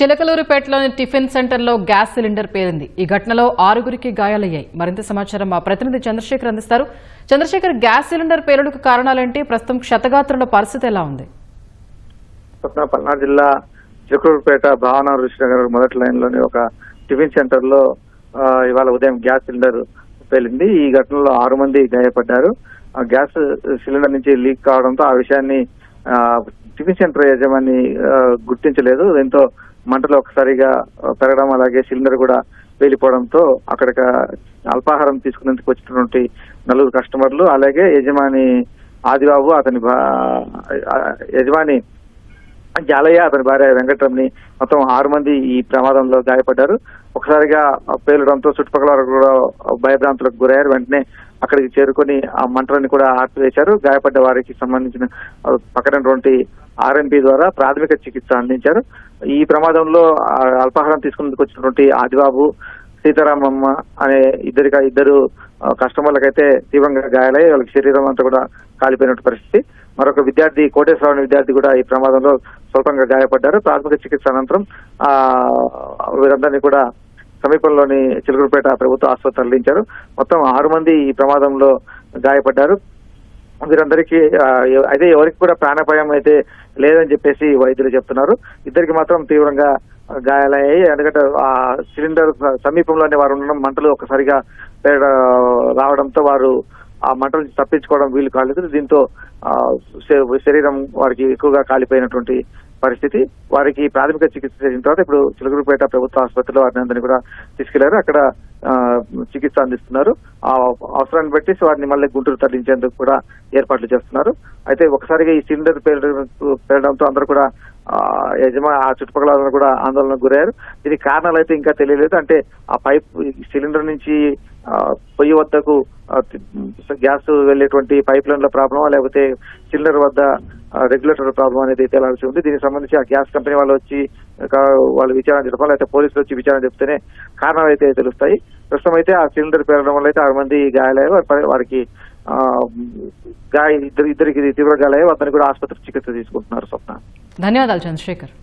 చిలకలూరుపేటలోని tiffin సెంటర్లో gas cylinder పేలింది. ఈ ఘటనలో 6గురికి గాయాలయ్యాయి. మరింత సమాచారం మా ప్రతినిధి చంద్రశేఖర్ అందిస్తారు. చంద్రశేఖర్, గ్యాస్ సిలిండర్ పేలుడుకు కారణాలేంటి? ప్రస్తుతం క్షతగాత్రుల పరిస్థితి ఎలా ఉంది? పల్నాడు జిల్లా చిలకలూరుపేట భావన ఋషినగర్ మొదటి లైన్ లోని ఒక టిఫిన్ సెంటర్ లో ఇవాళ ఉదయం గ్యాస్ సిలిండర్ పేలింది. ఈ ఘటనలో 6 మంది గాయపడ్డారు. ఆ గ్యాస్ సిలిండర్ నుంచి లీక్ కావడంతో ఆ విషయాన్ని టిఫిన్ సెంటర్ యజమాని గుర్తించలేదు. దీంతో మంటలు ఒకసారిగా పెరగడం, అలాగే సిలిండర్ కూడా పేలిపోవడంతో అక్కడ అల్పాహారం తీసుకునేందుకు వచ్చినటువంటి 4 కస్టమర్లు, అలాగే యజమాని ఆదిబాబు, అతని యజమాని జాలయ్య, అతని భార్య వెంకటరమణి, మొత్తం 6 మంది ఈ ప్రమాదంలో గాయపడ్డారు. ఒకసారిగా పేలడంతో చుట్టుపక్కల వారు కూడా భయభ్రాంతులకు గురయ్యారు. వెంటనే అక్కడికి చేరుకొని ఆ మంటలను కూడా ఆర్పివేశారు. గాయపడ్డ వారికి సంబంధించిన పక్కనటువంటి ఆర్ఎంపీ ద్వారా ప్రాథమిక చికిత్స అందించారు. ఈ ప్రమాదంలో అల్పాహారం తీసుకునేందుకు వచ్చినటువంటి ఆదిబాబు, సీతారామమ్మ అనే ఇద్దరు కస్టమర్లకైతే తీవ్రంగా గాయాలై వాళ్ళకి శరీరం అంతా కూడా కాలిపోయినట్టు పరిస్థితి. మరొక విద్యార్థి, కోటేశ్వరరావు విద్యార్థి కూడా ఈ ప్రమాదంలో స్వల్పంగా గాయపడ్డారు. ప్రాథమిక చికిత్స అనంతరం వీరందరినీ కూడా సమీపంలోని చిలకలూరుపేట ప్రభుత్వ ఆసుపత్రి తరలించారు. మొత్తం 6 మంది ఈ ప్రమాదంలో గాయపడ్డారు. వీరందరికీ అయితే ఎవరికి కూడా ప్రాణాపాయం అయితే లేదని చెప్పేసి వైద్యులు చెప్తున్నారు. ఇద్దరికి మాత్రం తీవ్రంగా గాయాలయ్యాయి. ఎందుకంటే ఆ సిలిండర్ సమీపంలోనే వారు ఉండడం, మంటలు ఒకసారిగా రావడంతో వారు ఆ మంటలు తప్పించుకోవడం వీలు కాలేదు. దీంతో శరీరం వారికి ఎక్కువగా కాలిపోయినటువంటి పరిస్థితి. వారికి ప్రాథమిక చికిత్స చేసిన తర్వాత ఇప్పుడు చిలకలూరుపేట ప్రభుత్వ ఆసుపత్రిలో వారిని అందరినీ కూడా తీసుకెళ్లారు. అక్కడ చికిత్స అందిస్తున్నారు. ఆ అవసరాన్ని బట్టి వారిని మళ్ళీ గుంటూరు తరలించేందుకు కూడా ఏర్పాట్లు చేస్తున్నారు. అయితే ఒకసారిగా ఈ సిలిండర్ పేలడంతో అందరూ కూడా ఆ చుట్టుపక్కల అందరూ కూడా ఆందోళనకు గురయ్యారు. దీనికి కారణాలు అయితే ఇంకా తెలియలేదు. అంటే ఆ పైప్ సిలిండర్ నుంచి పొయ్యి వద్దకు గ్యాస్ వెళ్లేటువంటి పైప్ లైన్ల ప్రాబ్లమా, లేకపోతే సిలిండర్ వద్ద రెగ్యులేటర్ ప్రాబ్లం అనేది తేలాల్సి ఉంది. దీనికి సంబంధించి ఆ గ్యాస్ కంపెనీ వాళ్ళు వచ్చి వాళ్ళు విచారణ జరపాలి, లేకపోతే పోలీసులు వచ్చి విచారణ చెప్తేనే కారణాలు అయితే తెలుస్తాయి. ప్రస్తుతం అయితే ఆ సిలిండర్ పేరడం వల్ల అయితే 6 మంది గాయాలయ్యారు. వారికి ఇద్దరికి తీవ్ర గాయాలయ్యాయి. అతనికి కూడా ఆసుపత్రి చికిత్స తీసుకుంటున్నారు. స్వప్న, ధన్యవాదాలు చంద్రశేఖర్.